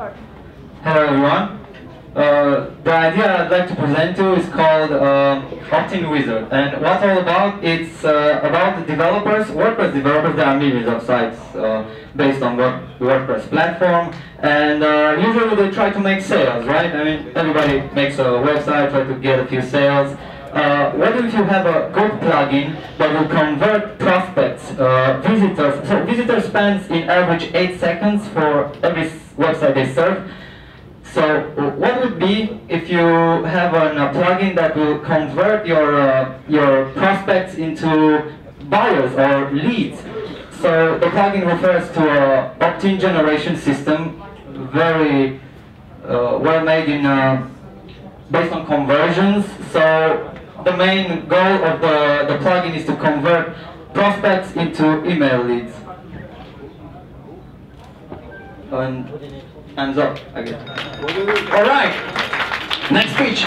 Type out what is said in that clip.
Hello everyone. The idea I'd like to present to you is called Opt-in Wizard, and what's all about? It's about the developers, WordPress developers. There are millions of sites based on WordPress platform, and usually they try to make sales, right? I mean, everybody makes a website, try to get a few sales. What if you have a good plugin that will convert prospects, visitors? So visitors spends in average 8 seconds for every website they serve. So what would be if you have a plugin that will convert your prospects into buyers or leads? So the plugin refers to a opt-in generation system, very well made in based on conversions. So the main goal of the plugin is to convert prospects into email leads. And hands up, I guess. All right, next speech.